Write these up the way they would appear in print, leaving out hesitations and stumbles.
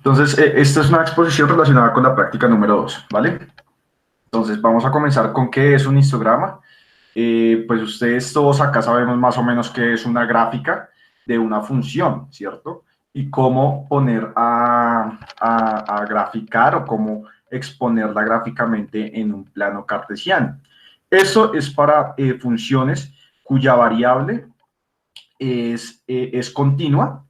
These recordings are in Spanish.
Entonces, esta es una exposición relacionada con la práctica número 2, ¿vale? Entonces, vamos a comenzar con qué es un histograma. Pues ustedes todos acá sabemos más o menos qué es una gráfica de una función, ¿cierto? Y cómo poner a graficar o cómo exponerla gráficamente en un plano cartesiano. Eso es para funciones cuya variable es continua,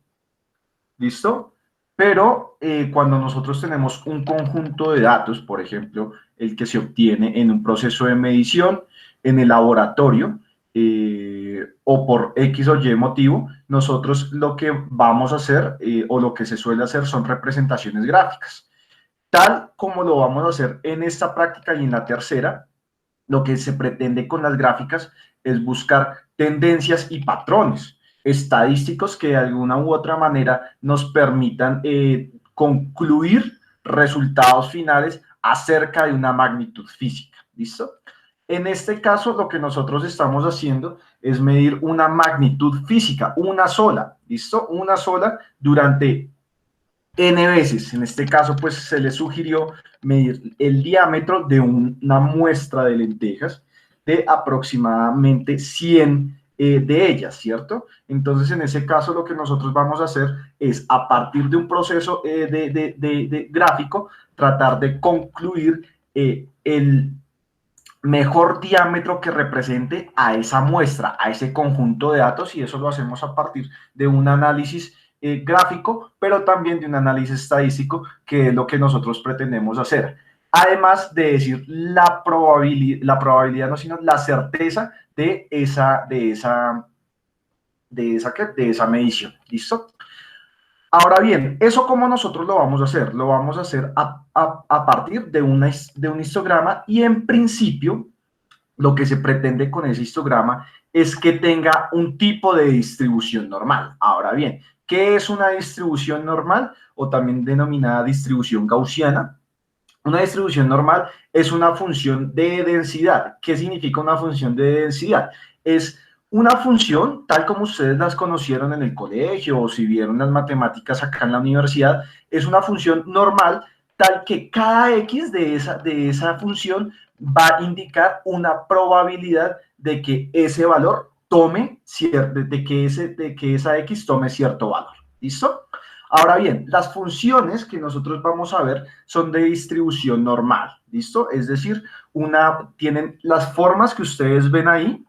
¿listo? Pero cuando nosotros tenemos un conjunto de datos, por ejemplo, el que se obtiene en un proceso de medición, en el laboratorio, o por X o Y motivo, nosotros lo que vamos a hacer o lo que se suele hacer son representaciones gráficas. Tal como lo vamos a hacer en esta práctica y en la tercera, lo que se pretende con las gráficas es buscar tendencias y patrones estadísticos que de alguna u otra manera nos permitan concluir resultados finales acerca de una magnitud física. ¿Listo? En este caso, lo que nosotros estamos haciendo es medir una magnitud física, una sola, ¿listo? Una sola durante N veces. En este caso, pues se le sugirió medir el diámetro de una muestra de lentejas de aproximadamente 100 de ellas, ¿cierto? Entonces, en ese caso, lo que nosotros vamos a hacer es, a partir de un proceso de gráfico, tratar de concluir el mejor diámetro que represente a esa muestra, a ese conjunto de datos, y eso lo hacemos a partir de un análisis gráfico, pero también de un análisis estadístico, que es lo que nosotros pretendemos hacer. Además de decir la probabilidad no, sino la certeza de esa medición. ¿Listo? Ahora bien, ¿eso cómo nosotros lo vamos a hacer? Lo vamos a hacer a partir de un histograma, y en principio lo que se pretende con ese histograma es que tenga un tipo de distribución normal. Ahora bien, ¿qué es una distribución normal o también denominada distribución gaussiana? Una distribución normal es una función de densidad. ¿Qué significa una función de densidad? Es una función, tal como ustedes las conocieron en el colegio o si vieron las matemáticas acá en la universidad, es una función normal tal que cada X de esa función va a indicar una probabilidad de que ese valor tome, de que esa X tome cierto valor. ¿Listo? Ahora bien, las funciones que nosotros vamos a ver son de distribución normal, ¿listo? Es decir, tienen las formas que ustedes ven ahí,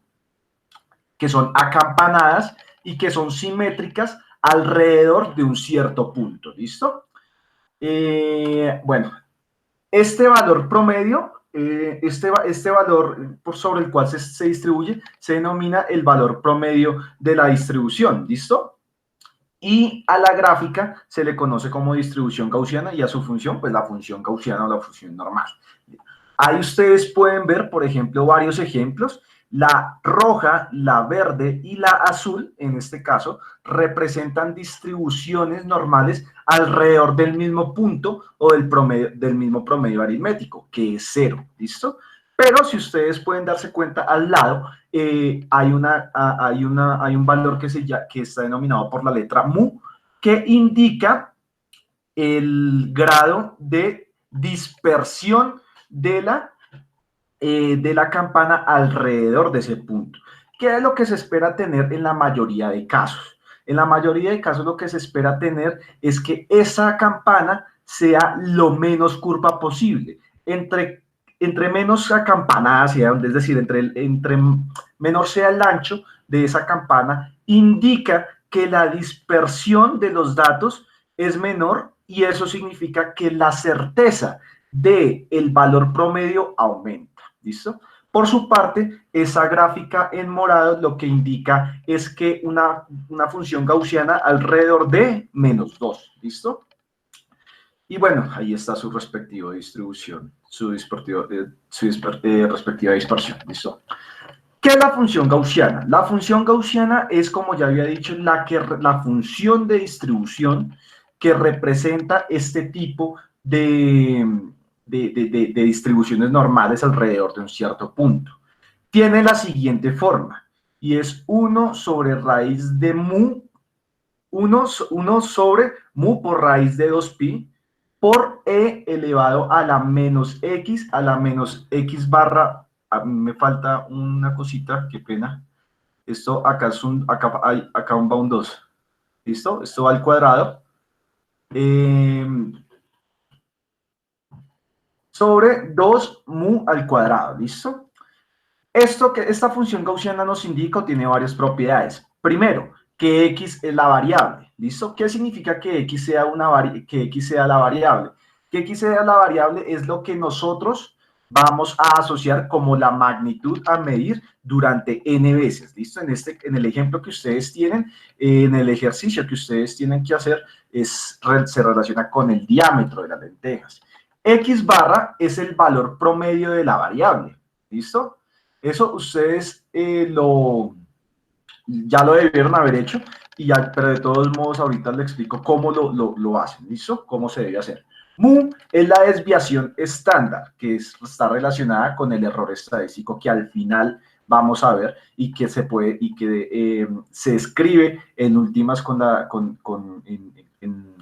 que son acampanadas y que son simétricas alrededor de un cierto punto, ¿listo? Bueno, este valor promedio, este valor sobre el cual se distribuye, se denomina el valor promedio de la distribución, ¿listo? Y a la gráfica se le conoce como distribución gaussiana, y a su función, pues la función gaussiana o la función normal. Ahí ustedes pueden ver, por ejemplo, varios ejemplos. La roja, la verde y la azul, en este caso, representan distribuciones normales alrededor del mismo punto o del mismo promedio aritmético, que es 0, ¿listo? Pero si ustedes pueden darse cuenta, al lado hay un valor que está denominado por la letra mu, que indica el grado de dispersión de la campana alrededor de ese punto. ¿Qué es lo que se espera tener en la mayoría de casos? En la mayoría de casos lo que se espera tener es que esa campana sea lo menos curva posible. Entre menos acampanada sea, es decir, entre menor sea el ancho de esa campana, indica que la dispersión de los datos es menor, y eso significa que la certeza del valor promedio aumenta. ¿Listo? Por su parte, esa gráfica en morado lo que indica es que una función gaussiana alrededor de -2. ¿Listo? Y bueno, ahí está su respectiva distribución, respectiva dispersión. ¿Listo? ¿Qué es la función gaussiana? La función gaussiana es, como ya había dicho, la función de distribución que representa este tipo de distribuciones normales alrededor de un cierto punto. Tiene la siguiente forma, y es 1 sobre raíz de mu, 1 sobre mu por raíz de 2pi por e elevado a la menos x barra, me falta una cosita, qué pena. Esto acá es acá va un 2. ¿Listo? Esto va al cuadrado. Sobre 2 mu al cuadrado. ¿Listo? Esta función gaussiana nos indica o tiene varias propiedades. Primero, que x es la variable. ¿Listo? ¿Qué significa que x sea, que x sea la variable? Que x sea la variable es lo que nosotros vamos a asociar como la magnitud a medir durante n veces. ¿Listo? En el ejemplo que ustedes tienen, en el ejercicio que ustedes tienen que hacer, se relaciona con el diámetro de las lentejas. X barra es el valor promedio de la variable. ¿Listo? Eso ustedes ya lo debieron haber hecho, pero de todos modos ahorita les explico cómo lo hacen, ¿listo? Cómo se debe hacer. Mu es la desviación estándar, que está relacionada con el error estadístico que al final vamos a ver y que se escribe en últimas en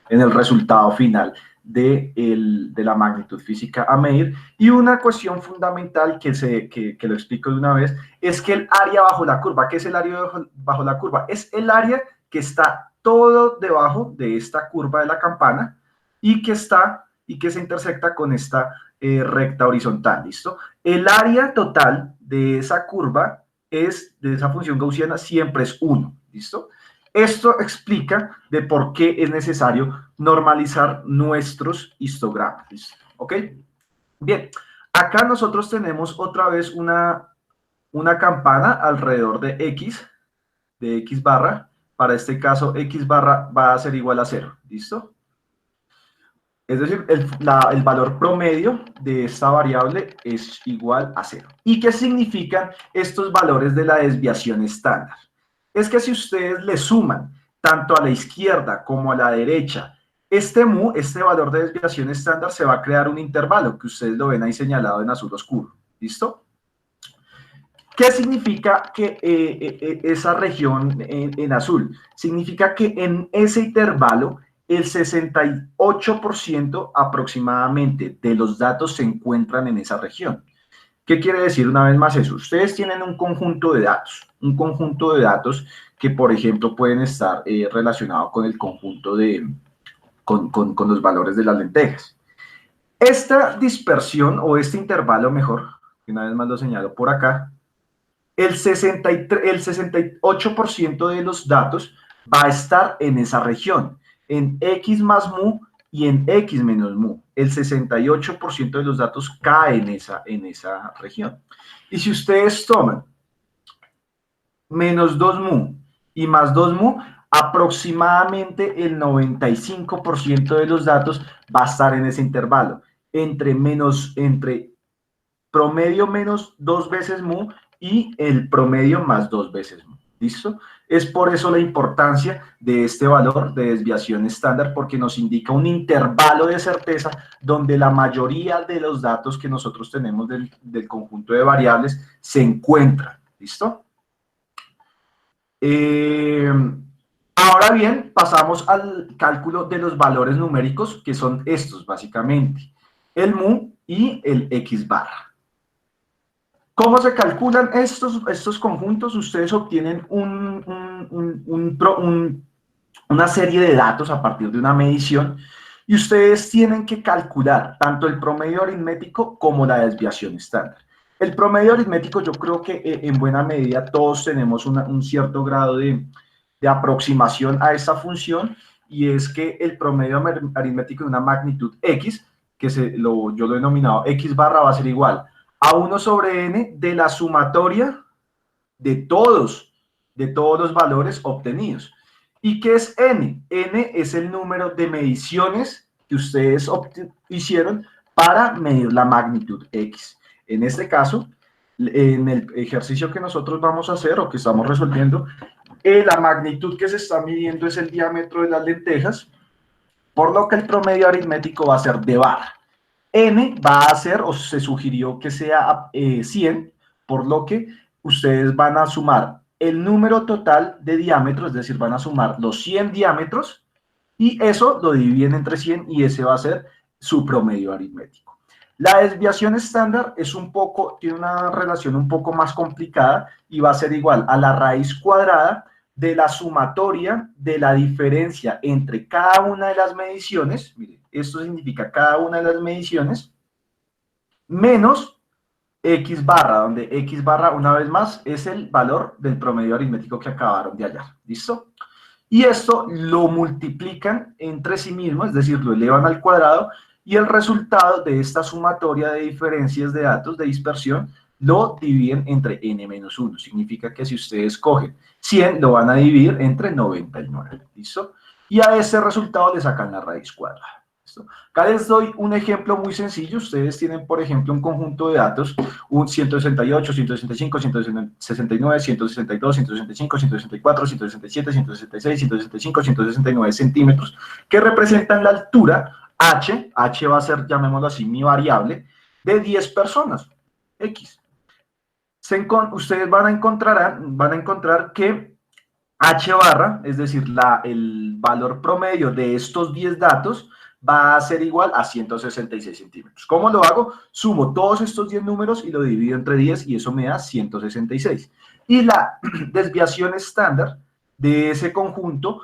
el resultado final de la magnitud física a medir. Y una cuestión fundamental que lo explico de una vez es que el área bajo la curva, ¿qué es el área bajo la curva? Es el área que está todo debajo de esta curva de la campana y que se intersecta con esta recta horizontal, ¿listo? El área total de esa curva de esa función gaussiana siempre es 1, ¿listo? Esto explica de por qué es necesario normalizar nuestros histogramas, ¿ok? Bien, acá nosotros tenemos otra vez una campana alrededor de x barra. Para este caso, x barra va a ser igual a 0, ¿listo? Es decir, el valor promedio de esta variable es igual a 0. ¿Y qué significan estos valores de la desviación estándar? Es que si ustedes le suman tanto a la izquierda como a la derecha, este valor de desviación estándar, se va a crear un intervalo que ustedes lo ven ahí señalado en azul oscuro. ¿Listo? ¿Qué significa que esa región en azul? Significa que en ese intervalo el 68% aproximadamente de los datos se encuentran en esa región. ¿Qué quiere decir una vez más eso? Ustedes tienen un conjunto de datos que, por ejemplo, pueden estar relacionados con el conjunto con los valores de las lentejas. Esta dispersión o este intervalo, mejor, una vez más lo señalo por acá, el 68% de los datos va a estar en esa región, en x más mu y en x menos mu. El 68% de los datos cae en esa región. Y si ustedes toman menos 2 mu y más 2 mu, aproximadamente el 95% de los datos va a estar en ese intervalo, entre promedio menos 2 veces mu y el promedio más 2 veces mu. ¿Listo? Es por eso la importancia de este valor de desviación estándar, porque nos indica un intervalo de certeza donde la mayoría de los datos que nosotros tenemos del conjunto de variables se encuentran. ¿Listo? Ahora bien, pasamos al cálculo de los valores numéricos, que son estos básicamente, el mu y el x barra. ¿Cómo se calculan estos conjuntos? Ustedes obtienen una serie de datos a partir de una medición y ustedes tienen que calcular tanto el promedio aritmético como la desviación estándar. El promedio aritmético, yo creo que en buena medida todos tenemos un cierto grado de aproximación a esta función, y es que el promedio aritmético de una magnitud x, que yo lo he denominado x barra, va a ser igual a 1 sobre n de la sumatoria de todos los valores obtenidos. ¿Y qué es n? N es el número de mediciones que ustedes hicieron para medir la magnitud x. En este caso, en el ejercicio que nosotros vamos a hacer o que estamos resolviendo, la magnitud que se está midiendo es el diámetro de las lentejas, por lo que el promedio aritmético va a ser de barra. N va a ser, o se sugirió que sea 100, por lo que ustedes van a sumar el número total de diámetros, es decir, van a sumar los 100 diámetros y eso lo dividen entre 100 y ese va a ser su promedio aritmético. La desviación estándar es tiene una relación un poco más complicada y va a ser igual a la raíz cuadrada de la sumatoria de la diferencia entre cada una de las mediciones, miren, esto significa cada una de las mediciones, menos X barra, donde X barra, una vez más, es el valor del promedio aritmético que acabaron de hallar. ¿Listo? Y esto lo multiplican entre sí mismo, es decir, lo elevan al cuadrado, y el resultado de esta sumatoria de diferencias de datos de dispersión lo dividen entre n-1. Significa que si ustedes cogen 100, lo van a dividir entre 99. ¿Listo? Y a ese resultado le sacan la raíz cuadrada. ¿Listo? Acá les doy un ejemplo muy sencillo. Ustedes tienen, por ejemplo, un conjunto de datos, un 168, 165, 169, 162, 165, 164, 167, 166, 165, 169 centímetros, que representan la altura H va a ser, llamémoslo así, mi variable, de 10 personas, X. Ustedes van a encontrar que H barra, es decir, el valor promedio de estos 10 datos, va a ser igual a 166 centímetros. ¿Cómo lo hago? Sumo todos estos 10 números y lo divido entre 10 y eso me da 166. Y la desviación estándar de ese conjunto,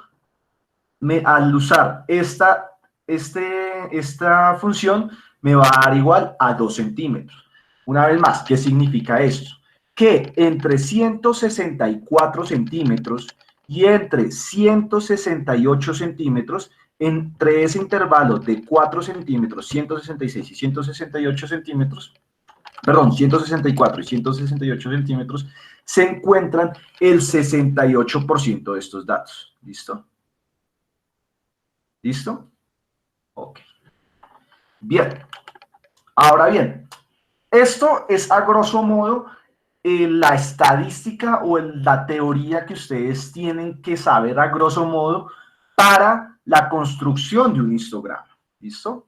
al usar esta función, me va a dar igual a 2 centímetros. Una vez más, ¿qué significa esto? Que entre 164 centímetros y entre 168 centímetros, entre ese intervalo de 4 centímetros, 166 y 168 centímetros, perdón, 164 y 168 centímetros, se encuentran el 68% de estos datos. ¿Listo? ¿Listo? Ok. Bien. Ahora bien, esto es a grosso modo la estadística o la teoría que ustedes tienen que saber a grosso modo para la construcción de un histograma. ¿Listo?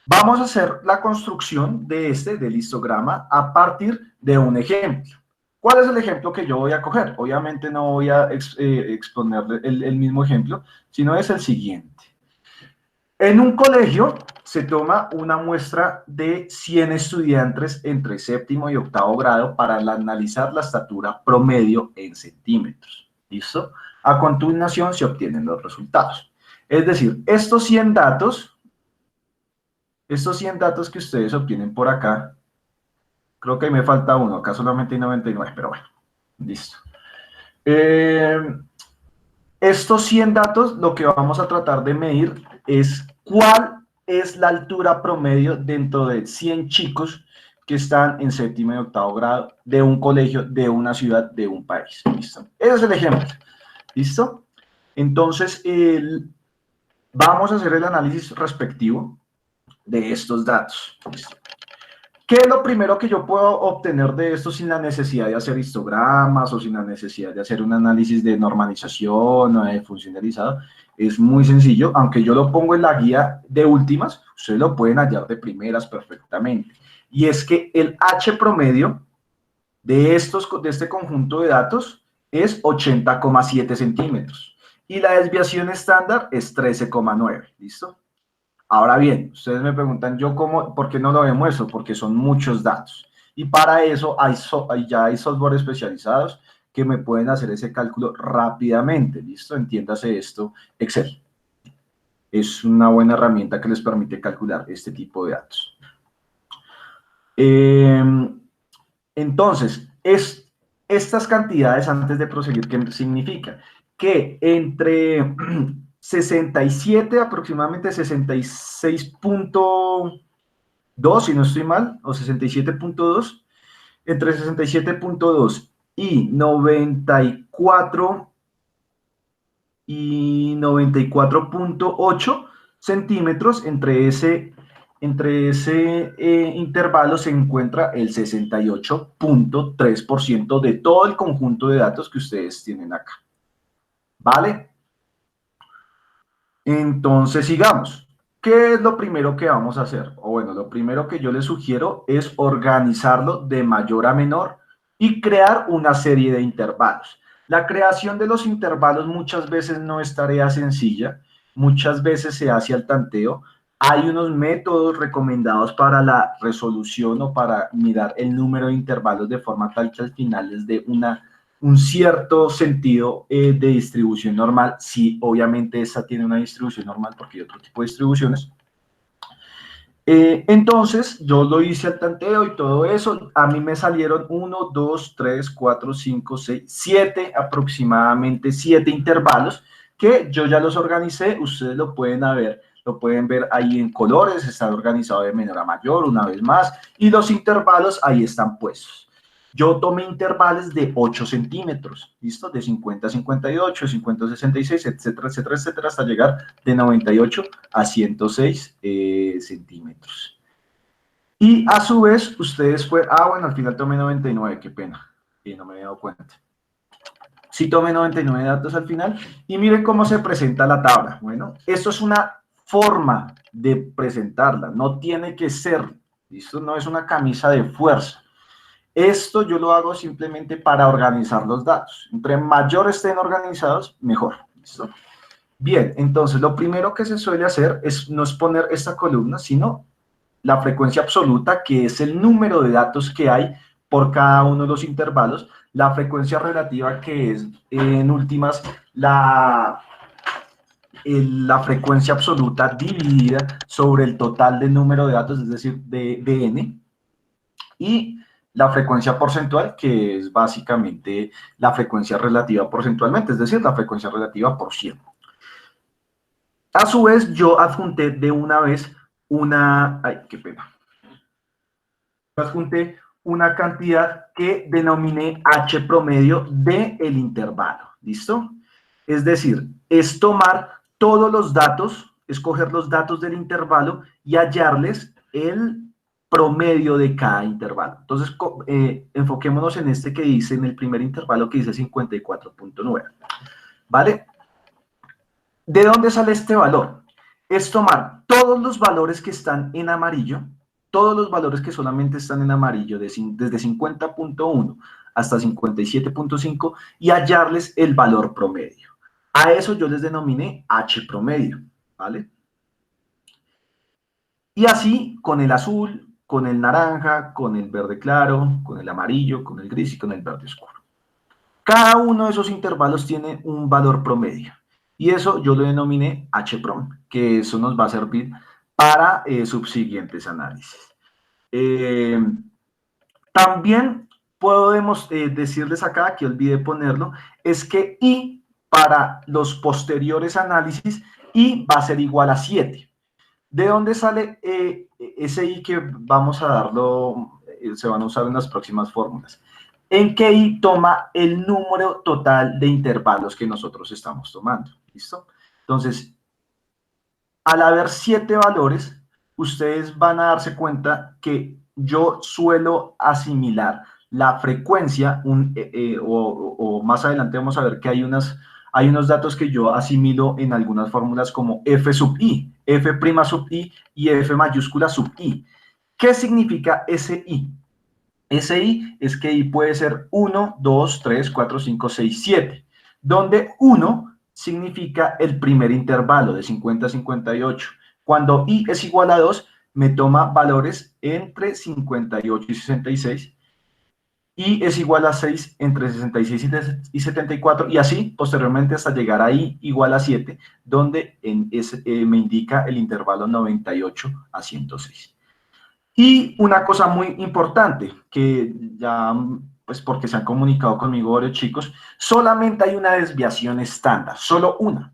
Vamos a hacer la construcción del histograma a partir de un ejemplo. ¿Cuál es el ejemplo que yo voy a coger? Obviamente no voy a exponerle el mismo ejemplo, sino es el siguiente. En un colegio se toma una muestra de 100 estudiantes entre séptimo y octavo grado para analizar la estatura promedio en centímetros. ¿Listo? A continuación se obtienen los resultados. Es decir, estos 100 datos que ustedes obtienen por acá, creo que ahí me falta uno, acá solamente hay 99, pero bueno, listo. Estos 100 datos, lo que vamos a tratar de medir es cuál es la altura promedio dentro de 100 chicos que están en séptimo y octavo grado de un colegio, de una ciudad, de un país. ¿Listo? Ese es el ejemplo. ¿Listo? Entonces, vamos a hacer el análisis respectivo de estos datos. ¿Listo? ¿Qué es lo primero que yo puedo obtener de esto sin la necesidad de hacer histogramas o sin la necesidad de hacer un análisis de normalización o de funcionalizado? Es muy sencillo, aunque yo lo pongo en la guía de últimas, ustedes lo pueden hallar de primeras perfectamente. Y es que el H promedio de este conjunto de datos es 80,7 centímetros y la desviación estándar es 13,9, ¿listo? Ahora bien, ustedes me preguntan, ¿por qué no lo demuestro? Porque son muchos datos. Y para eso ya hay software especializados que me pueden hacer ese cálculo rápidamente. ¿Listo? Entiéndase esto, Excel. Es una buena herramienta que les permite calcular este tipo de datos. Entonces, estas cantidades, antes de proseguir, ¿qué significa? Que entre 67, aproximadamente 66.2, si no estoy mal, o 67.2, entre 67.2 y 94.8 centímetros, entre ese intervalo se encuentra el 68.3% de todo el conjunto de datos que ustedes tienen acá. ¿Vale? Entonces, sigamos. ¿Qué es lo primero que vamos a hacer? O bueno, lo primero que yo les sugiero es organizarlo de mayor a menor y crear una serie de intervalos. La creación de los intervalos muchas veces no es tarea sencilla. muchas veces se hace al tanteo. Hay unos métodos recomendados para la resolución o para mirar el número de intervalos de forma tal que al final les dé un cierto sentido de distribución normal. Sí, obviamente esta tiene una distribución normal porque hay otro tipo de distribuciones. Entonces, yo lo hice al tanteo y todo eso. A mí me salieron 1, 2, 3, 4, 5, 6, 7, aproximadamente 7 intervalos que yo ya los organicé. Ustedes lo pueden ver ahí en colores. Está organizado de menor a mayor, una vez más. Y los intervalos ahí están puestos. Yo tomé intervalos de 8 centímetros, ¿listo? De 50 a 58, 50 a 66, etcétera, etcétera, etcétera, hasta llegar de 98 a 106 centímetros. Y a su vez, ustedes pueden... bueno, al final tomé 99, qué pena, y no me había dado cuenta. Sí tomé 99 datos al final, y miren cómo se presenta la tabla. Bueno, esto es una forma de presentarla, no tiene que ser, ¿listo? No es una camisa de fuerza. Esto yo lo hago simplemente para organizar los datos. Entre mayor estén organizados, mejor. ¿Listo? Bien, entonces lo primero que se suele hacer no es poner esta columna, sino la frecuencia absoluta, que es el número de datos que hay por cada uno de los intervalos, la frecuencia relativa, que es en últimas la frecuencia absoluta dividida sobre el total del número de datos, es decir, de n, y la frecuencia porcentual, que es básicamente la frecuencia relativa porcentualmente, es decir, la frecuencia relativa por 100. A su vez, yo adjunté de una vez qué pena. Adjunté una cantidad que denominé H promedio del intervalo, ¿listo? Es decir, es tomar todos los datos, escoger los datos del intervalo y hallarles el promedio de cada intervalo. Entonces, enfoquémonos en este que dice, en el primer intervalo que dice 54.9, ¿vale? ¿De dónde sale este valor? Es tomar todos los valores que están en amarillo, todos los valores que solamente están en amarillo, desde 50.1 hasta 57.5, y hallarles el valor promedio. A eso yo les denominé H promedio, ¿vale? Y así con el azul, con el naranja, con el verde claro, con el amarillo, con el gris y con el verde oscuro. Cada uno de esos intervalos tiene un valor promedio. Y eso yo lo denominé H-prom, que eso nos va a servir para subsiguientes análisis. También podemos decirles acá, que olvidé ponerlo, es que I para los posteriores análisis, I va a ser igual a 7. ¿De dónde sale ese I que vamos a darlo, se van a usar en las próximas fórmulas? En que I toma el número total de intervalos que nosotros estamos tomando, ¿listo? Entonces, al haber 7 valores, ustedes van a darse cuenta que yo suelo asimilar la frecuencia, o más adelante vamos a ver que hay unos datos que yo asimilo en algunas fórmulas como F sub I, F' sub I y F mayúscula sub I. ¿Qué significa ese I? Ese I es que I puede ser 1, 2, 3, 4, 5, 6, 7, donde 1 significa el primer intervalo de 50 a 58. Cuando I es igual a 2, me toma valores entre 58 y 66. I es igual a 6 entre 66 y 74, y así posteriormente hasta llegar a I igual a 7, donde me indica el intervalo 98 a 106. Y una cosa muy importante, que ya, pues porque se han comunicado conmigo varios chicos, solamente hay una desviación estándar, solo una,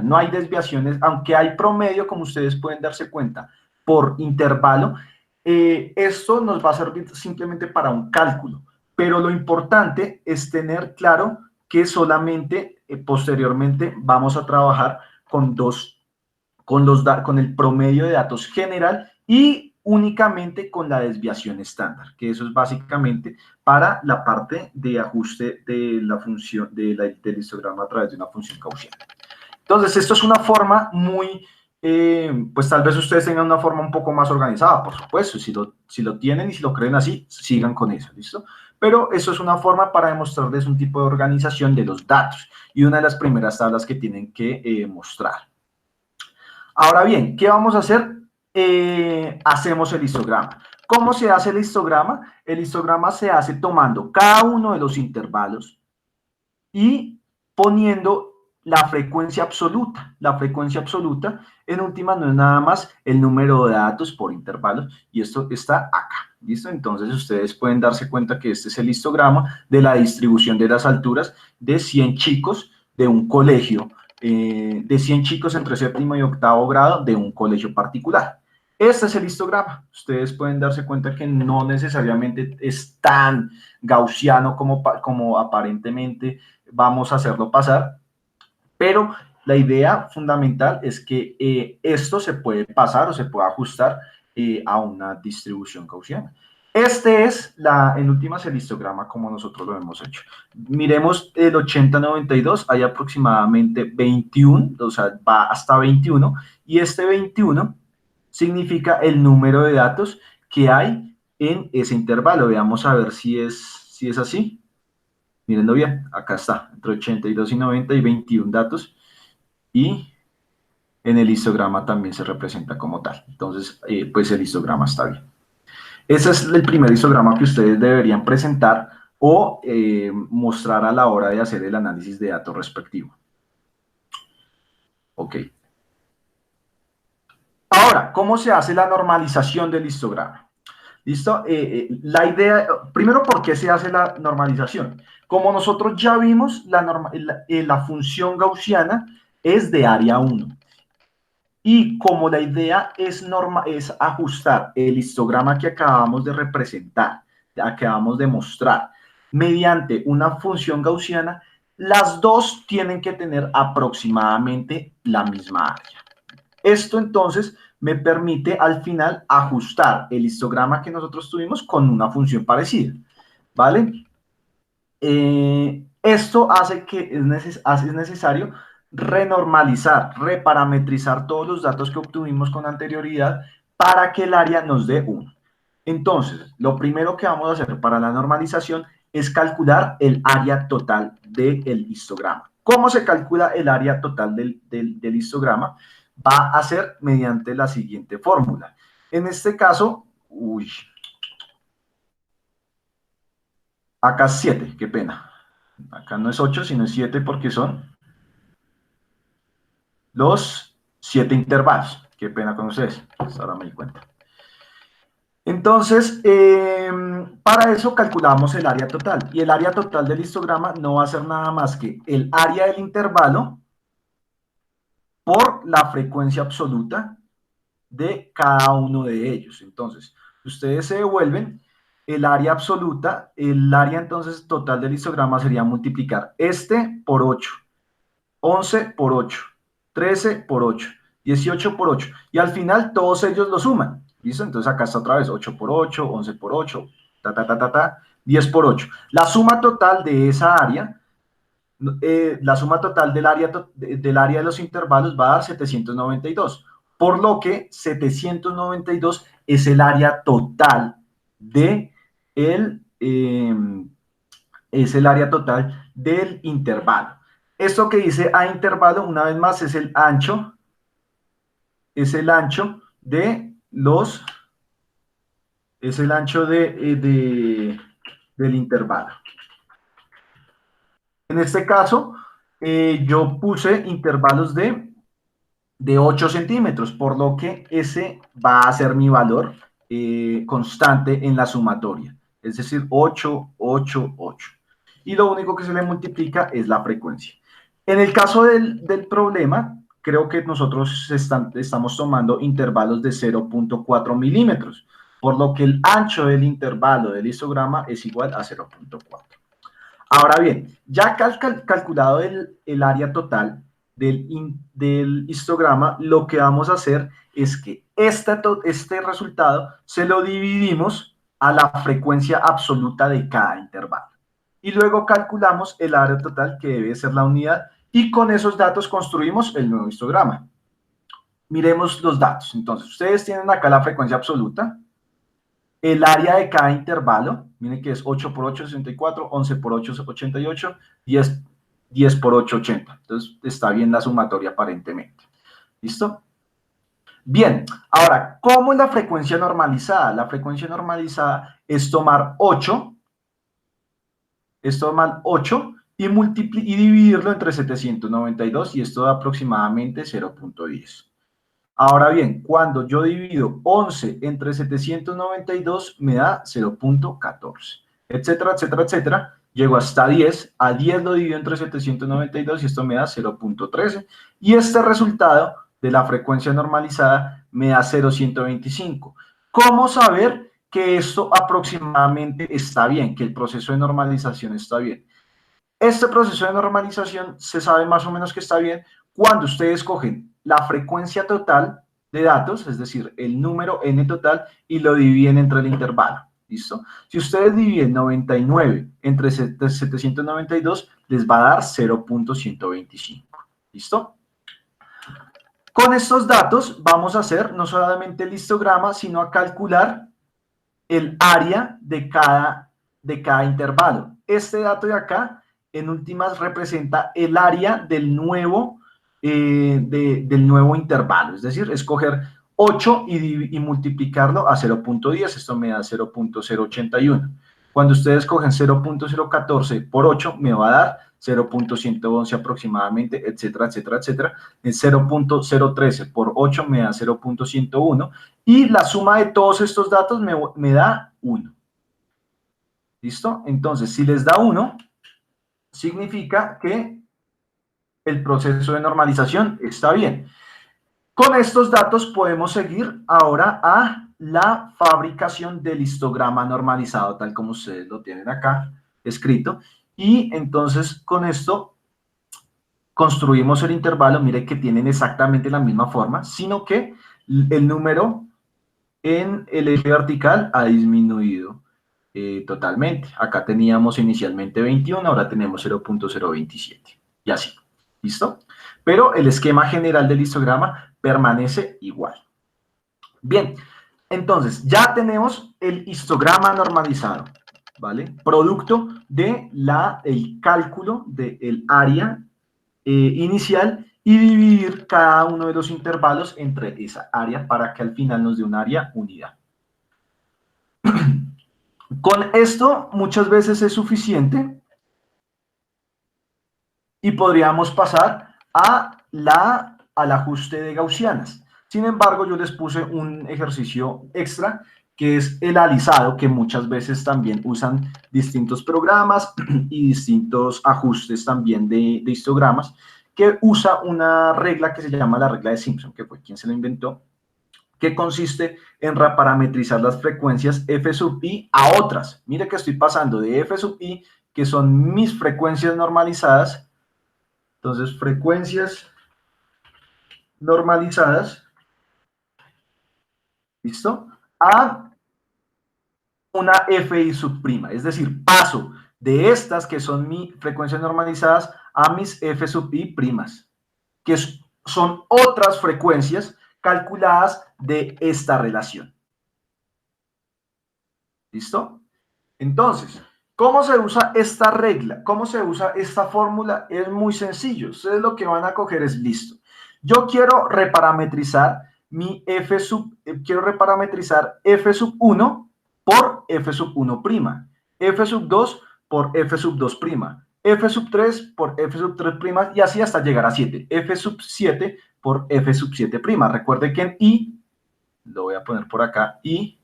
no hay desviaciones, aunque hay promedio, como ustedes pueden darse cuenta, por intervalo. Esto nos va a servir simplemente para un cálculo, pero lo importante es tener claro que solamente posteriormente vamos a trabajar con el promedio de datos general y únicamente con la desviación estándar, que eso es básicamente para la parte de ajuste de la función del histograma a través de una función gaussiana. Entonces, esto es una forma muy, pues tal vez ustedes tengan una forma un poco más organizada, por supuesto, si lo tienen y si lo creen así, sigan con eso, ¿listo? Pero eso es una forma para demostrarles un tipo de organización de los datos y una de las primeras tablas que tienen que mostrar. Ahora bien, ¿qué vamos a hacer? Hacemos el histograma. ¿Cómo se hace el histograma? El histograma se hace tomando cada uno de los intervalos y poniendo la frecuencia absoluta. La frecuencia absoluta, en última, no es nada más el número de datos por intervalos, y esto está acá. ¿Listo? Entonces, ustedes pueden darse cuenta que este es el histograma de la distribución de las alturas de 100 chicos de un colegio, de 100 chicos entre séptimo y octavo grado de un colegio particular. Este es el histograma. Ustedes pueden darse cuenta que no necesariamente es tan gaussiano como aparentemente vamos a hacerlo pasar, pero la idea fundamental es que esto se puede pasar o se puede ajustar a una distribución gaussiana. Este es, en últimas, el histograma como nosotros lo hemos hecho. Miremos el 80-92, hay aproximadamente 21, o sea, va hasta 21, y este 21 significa el número de datos que hay en ese intervalo. Veamos a ver si es así. Mírenlo bien, acá está, entre 82 y 90 y 21 datos, y en el histograma también se representa como tal. Entonces, pues el histograma está bien. Ese es el primer histograma que ustedes deberían presentar o mostrar a la hora de hacer el análisis de datos respectivo. Ok. Ahora, ¿cómo se hace la normalización del histograma? ¿Listo? La idea, primero, ¿por qué se hace la normalización? Como nosotros ya vimos, la función gaussiana es de área 1. Y como la idea es ajustar el histograma que acabamos de representar, que acabamos de mostrar, mediante una función gaussiana, las dos tienen que tener aproximadamente la misma área. Esto entonces me permite al final ajustar el histograma que nosotros tuvimos con una función parecida, ¿vale? Esto hace que es necesario renormalizar, reparametrizar todos los datos que obtuvimos con anterioridad para que el área nos dé 1. Entonces, lo primero que vamos a hacer para la normalización es calcular el área total del histograma. ¿Cómo se calcula el área total del histograma? Va a ser mediante la siguiente fórmula. En este caso, acá es 7, qué pena. Acá no es 8, sino es 7 porque son los 7 intervalos. Qué pena con ustedes. Pues ahora me di cuenta. Entonces, para eso calculamos el área total. Y el área total del histograma no va a ser nada más que el área del intervalo por la frecuencia absoluta de cada uno de ellos. Entonces, ustedes se devuelven el área absoluta, el área entonces total del histograma sería multiplicar este por 8, 11 por 8, 13 por 8, 18 por 8, y al final todos ellos lo suman. ¿Listo? Entonces acá está otra vez 8 por 8, 11 por 8, 10 por 8. La suma total de esa área, la suma total del área de los intervalos va a dar 792, por lo que 792 es el área total de es el área total del intervalo. Esto que dice a intervalo, una vez más, es el ancho de los, es el ancho del intervalo. En este caso, yo puse intervalos de 8 centímetros, por lo que ese va a ser mi valor constante en la sumatoria, es decir, 8, 8, 8. Y lo único que se le multiplica es la frecuencia. En el caso del problema, creo que nosotros estamos tomando intervalos de 0.4 milímetros, por lo que el ancho del intervalo del histograma es igual a 0.4. Ahora bien, ya calculado el área total del histograma, lo que vamos a hacer es que este resultado se lo dividimos a la frecuencia absoluta de cada intervalo. Y luego calculamos el área total, que debe ser la unidad, y con esos datos construimos el nuevo histograma. Miremos los datos. Entonces, ustedes tienen acá la frecuencia absoluta, el área de cada intervalo, miren que es 8 por 8, 64, 11 por 8, 88, 10 por 8, 80. Entonces, está bien la sumatoria aparentemente. ¿Listo? Bien, ahora, ¿cómo es la frecuencia normalizada? La frecuencia normalizada es tomar 8 y dividirlo entre 792 y esto da aproximadamente 0.10. Ahora bien, cuando yo divido 11 entre 792 me da 0.14, etcétera, etcétera, etcétera. Llego hasta 10, a 10 lo divido entre 792 y esto me da 0.13 y este resultado de la frecuencia normalizada me da 0.125. ¿Cómo saber que esto aproximadamente está bien, que el proceso de normalización está bien? Este proceso de normalización se sabe más o menos que está bien cuando ustedes cogen la frecuencia total de datos, es decir, el número n total, y lo dividen entre el intervalo. ¿Listo? Si ustedes dividen 99 entre 792, les va a dar 0.125. ¿Listo? Con estos datos vamos a hacer no solamente el histograma, sino a calcular el área de cada intervalo. Este dato de acá, en últimas, representa el área del nuevo intervalo, es decir, escoger 8 y multiplicarlo a 0.10, esto me da 0.081. Cuando ustedes cogen 0.014 por 8, me va a dar 0.111 aproximadamente, etcétera, etcétera, etcétera. En 0.013 por 8 me da 0.101 y la suma de todos estos datos me da 1. ¿Listo? Entonces, si les da 1, significa que el proceso de normalización está bien. Con estos datos podemos seguir ahora a la fabricación del histograma normalizado, tal como ustedes lo tienen acá escrito. Y entonces con esto construimos el intervalo. Mire que tienen exactamente la misma forma, sino que el número en el eje vertical ha disminuido totalmente. Acá teníamos inicialmente 21, ahora tenemos 0.027 y así. ¿Listo? Pero el esquema general del histograma permanece igual. Bien, entonces ya tenemos el histograma normalizado, ¿vale? Producto de el cálculo del área inicial y dividir cada uno de los intervalos entre esa área para que al final nos dé un área unidad. Con esto muchas veces es suficiente y podríamos pasar al ajuste de gaussianas. Sin embargo, yo les puse un ejercicio extra que es el alisado, que muchas veces también usan distintos programas y distintos ajustes también de histogramas, que usa una regla que se llama la regla de Simpson, que fue quien se la inventó, que consiste en reparametrizar las frecuencias f sub i a otras. Mire que estoy pasando de f sub i, que son mis frecuencias normalizadas, entonces frecuencias normalizadas, ¿listo? A una fi sub prima, es decir, paso de estas que son mis frecuencias normalizadas a mis f sub i primas, que son otras frecuencias calculadas de esta relación. ¿Listo? Entonces, ¿cómo se usa esta regla? ¿Cómo se usa esta fórmula? Es muy sencillo. Ustedes lo que van a coger es listo. Yo quiero reparametrizar quiero reparametrizar f sub 1 por f sub 1 prima, f sub 2 por f sub 2 prima, f sub 3 por f sub 3 prima y así hasta llegar a 7, f sub 7 por f sub 7 prima. Recuerde que en i, lo voy a poner por acá, i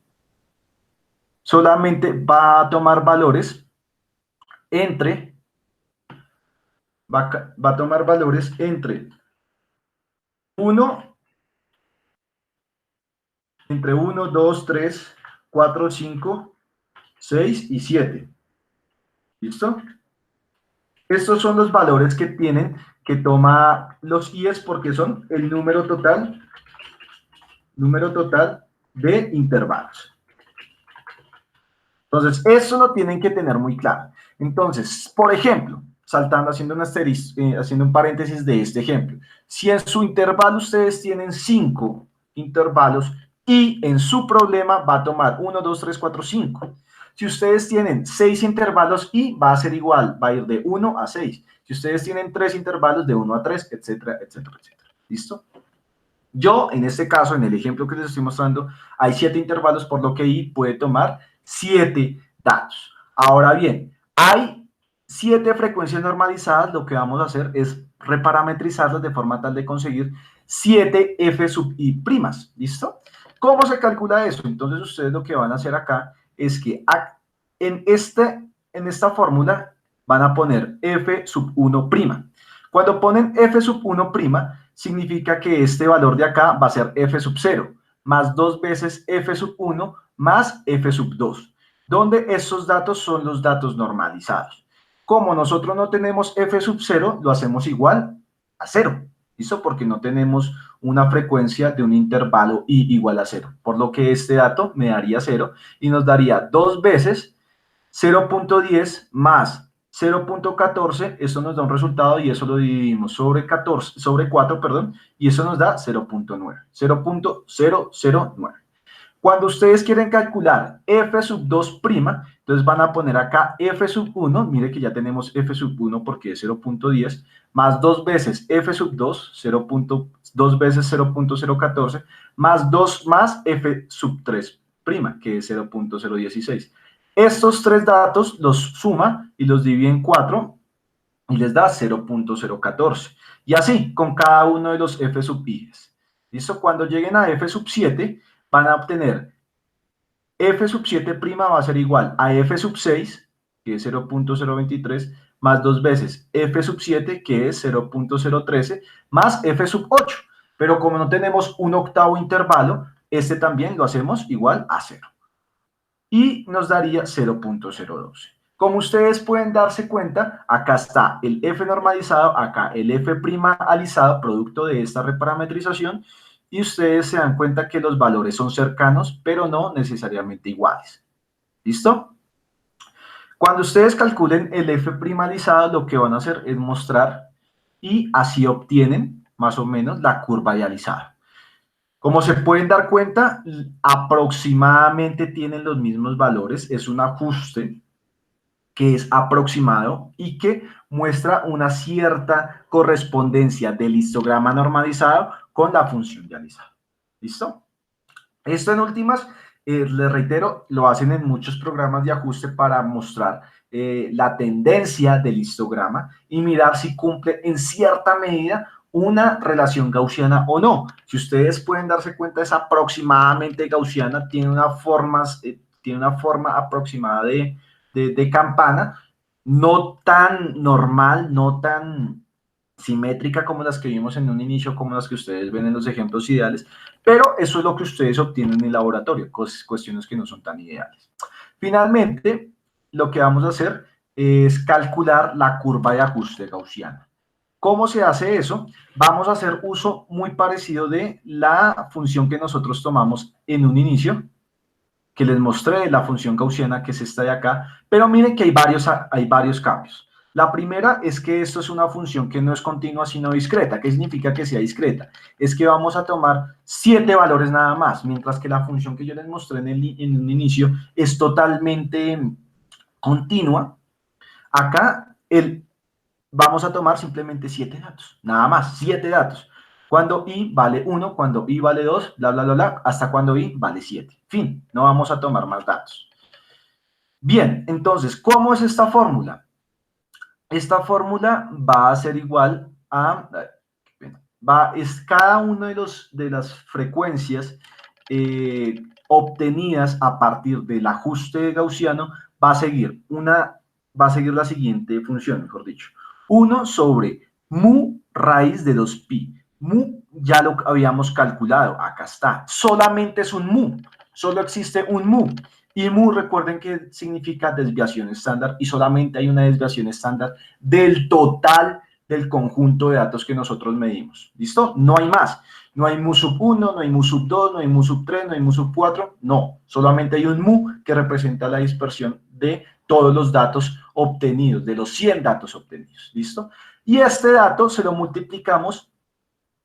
solamente va a tomar valores entre, va a tomar valores entre 1, 2, 3, 4, 5, 6 y 7. ¿Listo? Estos son los valores que toma los IES porque son el número total de intervalos. Entonces, eso lo tienen que tener muy claro. Entonces, por ejemplo, haciendo un paréntesis de este ejemplo, si en su intervalo ustedes tienen 5 intervalos y en su problema va a tomar 1, 2, 3, 4, 5. Si ustedes tienen 6 intervalos y va a ser igual, va a ir de 1 a 6. Si ustedes tienen 3 intervalos, de 1 a 3, etcétera, etcétera, etcétera. ¿Listo? Yo, en este caso, en el ejemplo que les estoy mostrando, hay 7 intervalos, por lo que I puede tomar 7 datos. Ahora bien, hay 7 frecuencias normalizadas, lo que vamos a hacer es reparametrizarlas de forma tal de conseguir 7 f sub i primas, ¿listo? ¿Cómo se calcula eso? Entonces ustedes lo que van a hacer acá es que en esta fórmula van a poner f sub 1 prima. Cuando ponen f sub 1 prima, significa que este valor de acá va a ser f sub 0, más 2 veces f sub 1 más f sub 2, donde estos datos son los datos normalizados. Como nosotros no tenemos f sub 0, lo hacemos igual a 0, ¿listo? Porque no tenemos una frecuencia de un intervalo i igual a 0, por lo que este dato me daría 0 y nos daría 2 veces 0.10 más 0.14, eso nos da un resultado y eso lo dividimos sobre 14, sobre 4, perdón, y eso nos da 0.9, 0.009. Cuando ustedes quieren calcular f sub 2 prima, entonces van a poner acá f sub 1, mire que ya tenemos f sub 1 porque es 0.10, más 2 veces f sub 2, 2 veces 0.014, más 2 más f sub 3 prima, que es 0.016. Estos tres datos los suma y los divide en 4 y les da 0.014. Y así con cada uno de los f sub i. ¿Listo? Cuando lleguen a f sub 7, van a obtener f sub 7' va a ser igual a f sub 6, que es 0.023, más 2 veces f sub 7, que es 0.013, más f sub 8. Pero como no tenemos un octavo intervalo, este también lo hacemos igual a 0. Y nos daría 0.012. Como ustedes pueden darse cuenta, acá está el f normalizado, acá el f' alisado, producto de esta reparametrización, y ustedes se dan cuenta que los valores son cercanos, pero no necesariamente iguales. ¿Listo? Cuando ustedes calculen el f' alisado, lo que van a hacer es mostrar y así obtienen más o menos la curva idealizada. Como se pueden dar cuenta, aproximadamente tienen los mismos valores, es un ajuste que es aproximado y que muestra una cierta correspondencia del histograma normalizado con la función idealizada. ¿Listo? Esto en últimas, les reitero, lo hacen en muchos programas de ajuste para mostrar la tendencia del histograma y mirar si cumple en cierta medida una relación gaussiana o no. Si ustedes pueden darse cuenta, es aproximadamente gaussiana, tiene una forma aproximada de campana, no tan normal, no tan simétrica como las que vimos en un inicio, como las que ustedes ven en los ejemplos ideales, pero eso es lo que ustedes obtienen en el laboratorio, cuestiones que no son tan ideales. Finalmente, lo que vamos a hacer es calcular la curva de ajuste gaussiana. ¿Cómo se hace eso? Vamos a hacer uso muy parecido de la función que nosotros tomamos en un inicio, que les mostré, la función gaussiana, que es esta de acá, pero miren que hay varios cambios. La primera es que esto es una función que no es continua sino discreta. ¿Qué significa que sea discreta? Es que vamos a tomar 7 valores nada más, mientras que la función que yo les mostré en un inicio es totalmente continua. Acá vamos a tomar simplemente 7 datos, nada más, 7 datos. Cuando i vale 1, cuando i vale 2, bla, bla, bla, bla, hasta cuando i vale 7. Fin, no vamos a tomar más datos. Bien, entonces, ¿cómo es esta fórmula? Esta fórmula va a ser igual a, es cada una de las frecuencias obtenidas a partir del ajuste gaussiano, va a seguir la siguiente función, mejor dicho. 1 sobre mu raíz de 2pi. Mu ya lo habíamos calculado, acá está. Solamente es un mu, solo existe un mu. Y mu, recuerden que significa desviación estándar y solamente hay una desviación estándar del total del conjunto de datos que nosotros medimos. ¿Listo? No hay más. No hay mu sub 1, no hay mu sub 2, no hay mu sub 3, no hay mu sub 4. No, solamente hay un mu que representa la dispersión de todos los datos obtenidos, de los 100 datos obtenidos. ¿Listo? Y este dato se lo multiplicamos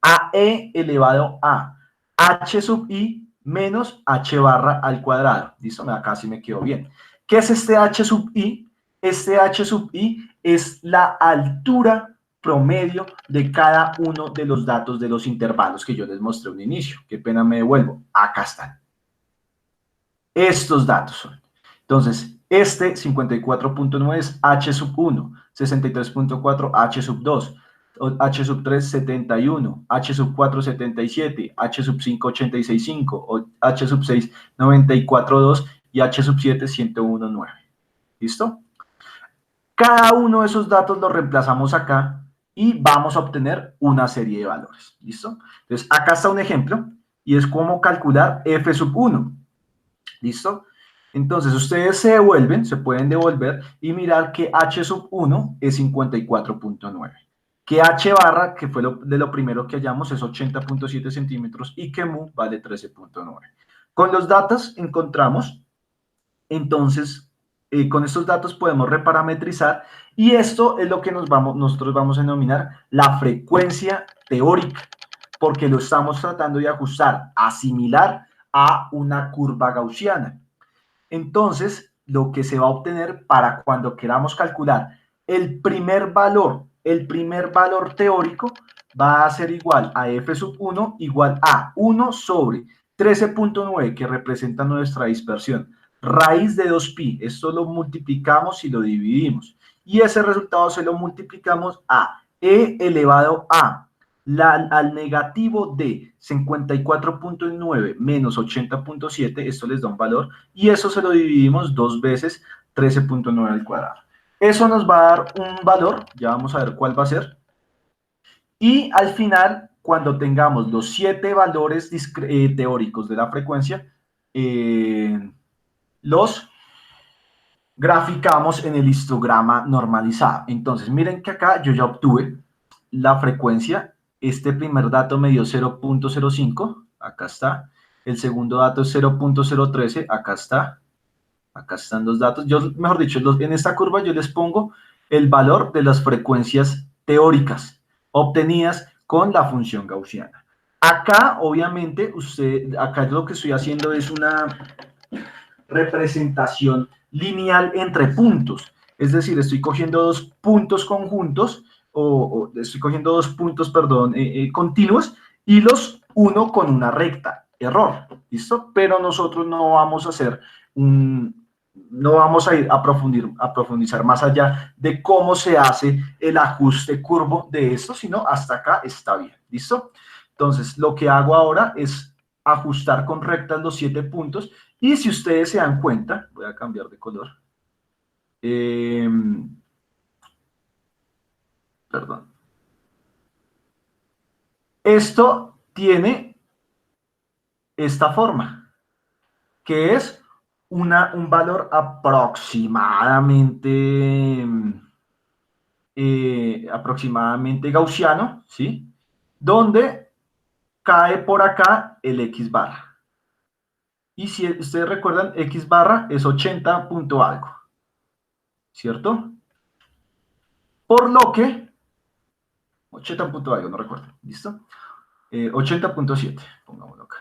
a e elevado a h sub i menos h barra al cuadrado. ¿Listo? Acá sí me quedó bien. ¿Qué es este h sub i? Este h sub i es la altura promedio de cada uno de los datos de los intervalos que yo les mostré al inicio. Qué pena me devuelvo. Acá están. Estos datos son. Entonces, este 54.9 es H sub 1, 63.4 H sub 2, H sub 3 71, H sub 4 77, H sub 5 86.5, H sub 6 94.2 y H sub 7 101.9. ¿Listo? Cada uno de esos datos los reemplazamos acá y vamos a obtener una serie de valores. ¿Listo? Entonces, acá está un ejemplo y es cómo calcular F sub 1. ¿Listo? Entonces, ustedes se devuelven, se pueden devolver y mirar que H sub 1 es 54.9. Que H barra, que fue de lo primero que hallamos, es 80.7 centímetros y que mu vale 13.9. Con los datos encontramos, entonces, con estos datos podemos reparametrizar y esto es lo que nosotros vamos a denominar la frecuencia teórica, porque lo estamos tratando de ajustar, asimilar a una curva gaussiana. Entonces, lo que se va a obtener para cuando queramos calcular el primer valor teórico va a ser igual a f sub 1 igual a 1 sobre 13.9, que representa nuestra dispersión, raíz de 2pi. Esto lo multiplicamos y lo dividimos. Y ese resultado se lo multiplicamos a e elevado a al negativo de 54.9 menos 80.7, esto les da un valor, y eso se lo dividimos 2 veces 13.9 al cuadrado. Eso nos va a dar un valor, ya vamos a ver cuál va a ser, y al final, cuando tengamos los 7 valores teóricos de la frecuencia, los graficamos en el histograma normalizado. Entonces, miren que acá yo ya obtuve la frecuencia. Este primer dato me dio 0.05, acá está. El segundo dato es 0.013, acá está. Acá están los datos. Yo, mejor dicho, en esta curva yo les pongo el valor de las frecuencias teóricas obtenidas con la función gaussiana. Acá, obviamente, acá lo que estoy haciendo es una representación lineal entre puntos. Es decir, estoy cogiendo dos puntos conjuntos, o estoy cogiendo dos puntos, perdón, continuos, y los uno con una recta. Error, ¿listo? Pero nosotros no vamos a hacer no vamos a ir a profundizar más allá de cómo se hace el ajuste curvo de esto, sino hasta acá está bien, ¿listo? Entonces, lo que hago ahora es ajustar con rectas los 7 puntos, y si ustedes se dan cuenta, voy a cambiar de color, perdón, esto tiene esta forma, que es un valor aproximadamente gaussiano, ¿sí? Donde cae por acá el X barra. Y si ustedes recuerdan, X barra es 80 punto algo, ¿cierto? Por lo que, 80 punto algo, no recuerdo, ¿listo? 80.7, pongámoslo acá.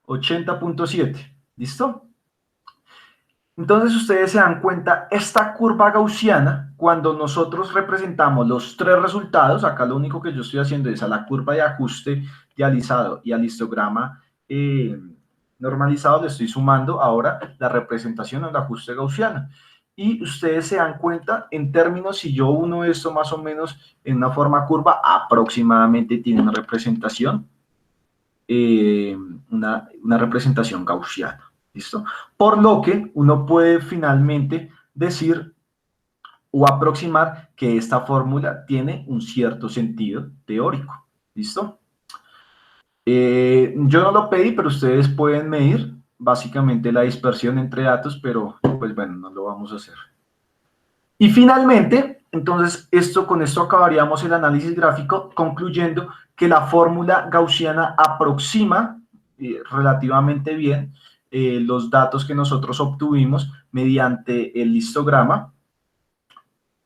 80.7, ¿listo? Entonces ustedes se dan cuenta, esta curva gaussiana, cuando nosotros representamos los 3 resultados, acá lo único que yo estoy haciendo es a la curva de ajuste dializado y al histograma normalizado le estoy sumando ahora la representación del ajuste gaussiano. Y ustedes se dan cuenta, en términos, si yo uno esto más o menos en una forma curva, aproximadamente tiene una representación, una representación gaussiana. ¿Listo? Por lo que uno puede finalmente decir o aproximar que esta fórmula tiene un cierto sentido teórico. ¿Listo? Yo no lo pedí, pero ustedes pueden medir básicamente la dispersión entre datos, pero pues bueno, no lo vamos a hacer. Y finalmente, entonces, con esto acabaríamos el análisis gráfico, concluyendo que la fórmula gaussiana aproxima relativamente bien los datos que nosotros obtuvimos mediante el histograma.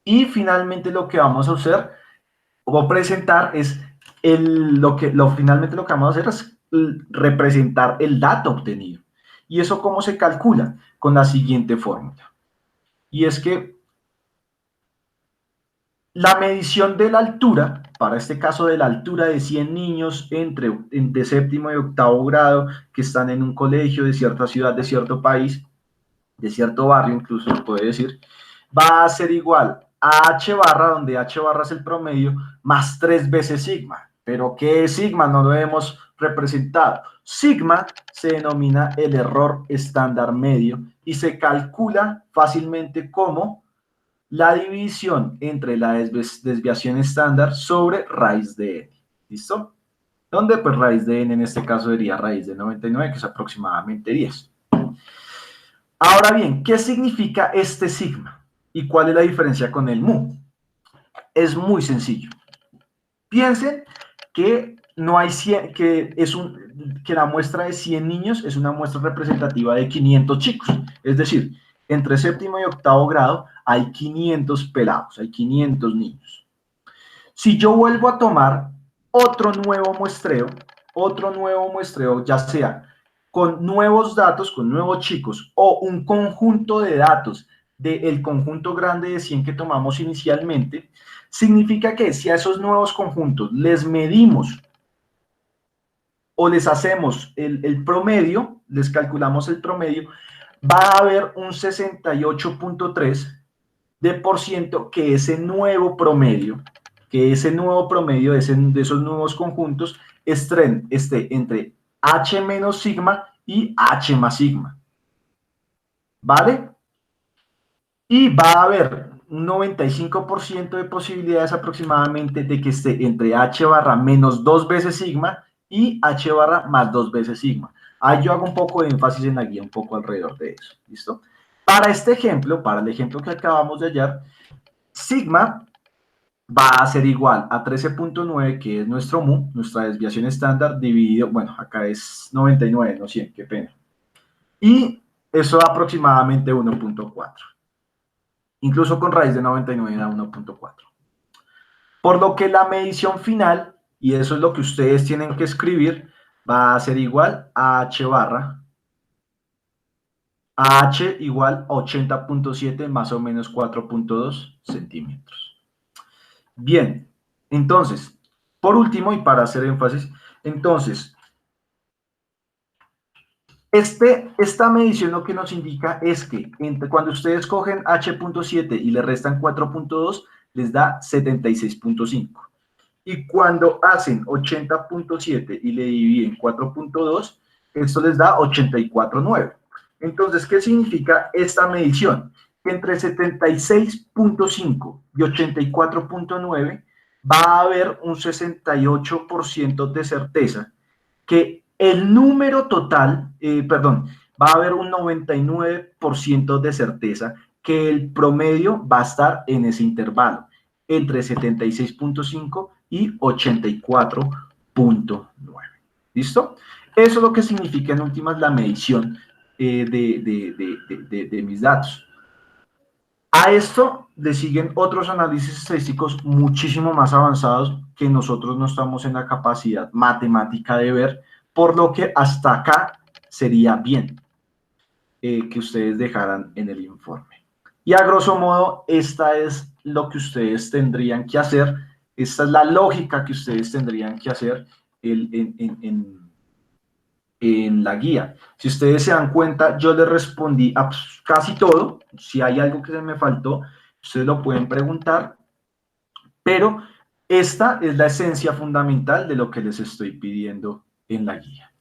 Y finalmente lo que vamos a hacer o presentar es finalmente lo que vamos a hacer es representar el dato obtenido. ¿Y eso cómo se calcula? Con la siguiente fórmula. Y es que La medición de la altura, para este caso de la altura de 100 niños de séptimo y octavo grado que están en un colegio de cierta ciudad, de cierto país, de cierto barrio incluso se puede decir, va a ser igual a h barra, donde h barra es el promedio, más 3 veces sigma. ¿Pero qué es sigma? No lo hemos representado. Sigma se denomina el error estándar medio y se calcula fácilmente como la división entre la desviación estándar sobre raíz de n. ¿Listo? Donde pues raíz de n en este caso sería raíz de 99, que es aproximadamente 10. Ahora bien, ¿qué significa este sigma? ¿Y cuál es la diferencia con el mu? Es muy sencillo. Piensen que no hay 100, que la muestra de 100 niños es una muestra representativa de 500 chicos. Es decir, entre séptimo y octavo grado hay 500 pelados, hay 500 niños. Si yo vuelvo a tomar otro nuevo muestreo, ya sea con nuevos datos, con nuevos chicos, o un conjunto de datos del conjunto grande de 100 que tomamos inicialmente, significa que si a esos nuevos conjuntos les medimos o les hacemos el promedio, les calculamos el promedio, va a haber un 68.3% que ese nuevo promedio de esos nuevos conjuntos esté entre H menos sigma y H más sigma. ¿Vale? Y va a haber un 95% de posibilidades aproximadamente de que esté entre H barra menos 2 veces sigma y H barra más 2 veces sigma. Ahí yo hago un poco de énfasis en la guía, un poco alrededor de eso. ¿Listo? Para este ejemplo, para el ejemplo que acabamos de hallar, sigma va a ser igual a 13.9, que es nuestro mu, nuestra desviación estándar, dividido, bueno, acá es 99, no 100, qué pena. Y eso da aproximadamente 1.4. Incluso con raíz de 99 da 1.4. Por lo que la medición final, y eso es lo que ustedes tienen que escribir, va a ser igual a H barra, a H igual a 80.7 más o menos 4.2 centímetros. Bien, entonces, por último, y para hacer énfasis, entonces, esta medición lo que nos indica es que cuando ustedes cogen H.7 y le restan 4.2, les da 76.5. Y cuando hacen 80.7 y le dividen 4.2, esto les da 84.9. Entonces, ¿qué significa esta medición? Que entre 76.5 y 84.9 va a haber un 68% de certeza que el número total, va a haber un 99% de certeza que el promedio va a estar en ese intervalo, entre 76.5 y 84.9. ¿Listo? Eso es lo que significa en últimas la medición de mis datos. A esto le siguen otros análisis estadísticos muchísimo más avanzados que nosotros no estamos en la capacidad matemática de ver, por lo que hasta acá sería bien que ustedes dejaran en el informe. Y a grosso modo, esta es lo que ustedes tendrían que hacer, esta es la lógica que ustedes tendrían que hacer en la guía. Si ustedes se dan cuenta, yo les respondí a casi todo. Si hay algo que se me faltó, ustedes lo pueden preguntar, pero esta es la esencia fundamental de lo que les estoy pidiendo en la guía.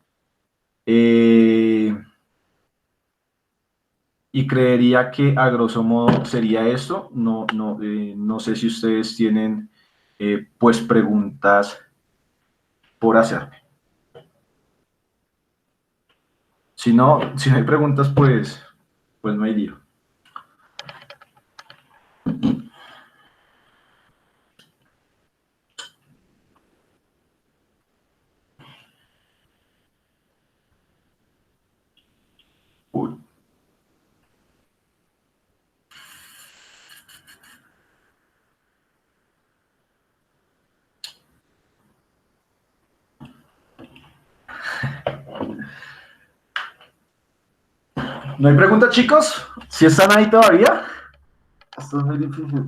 Y creería que a grosso modo sería esto. No sé si ustedes tienen pues preguntas por hacerme. Si no hay preguntas, pues no hay lío. Uy. ¿No hay preguntas, chicos? ¿Sí están ahí todavía? Esto es muy difícil.